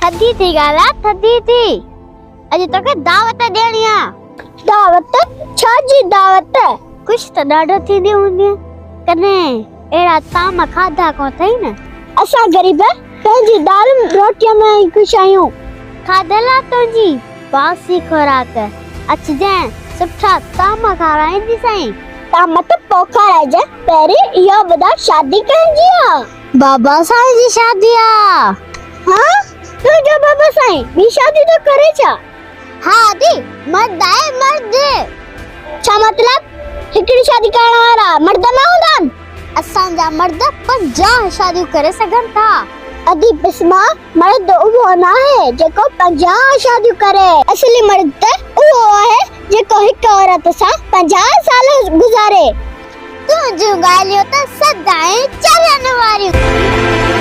थदी थी गाला थदी थी अज तो के दावत देनी आ दावत छा जी दावत कुछ तो डाडो थी दी हुंदी कने एड़ा ताम खाधा को थई न असा गरीब पंहिंजी दाल रोटी में खुश आहियूं खाधला तो जी बासी खुराक अचजे सुठा ताम खाराईंदी साईं ताम तो पोखरा जे पहिरीं इहो ॿुधा शादी कंहिंजी आ बाबा साईं जी शादी आ हाँ तुझो बाबा साईं बी शादी तो करे छा हाँ दी मर्द आहे मर्द छा मतलब हिकड़ी शादी करण वाला मर्द न हूंदा असां जा मर्द 50 शादियूं करे सघन था अदी बिस्मा मर्द उहो ना है जेको 50 शादियूं करे असली मर्द त उहो आहे जेको हिक औरत सां 50 साल गुजारे तूं जो ॻाल्हियूं त सदाई चलण वारियूं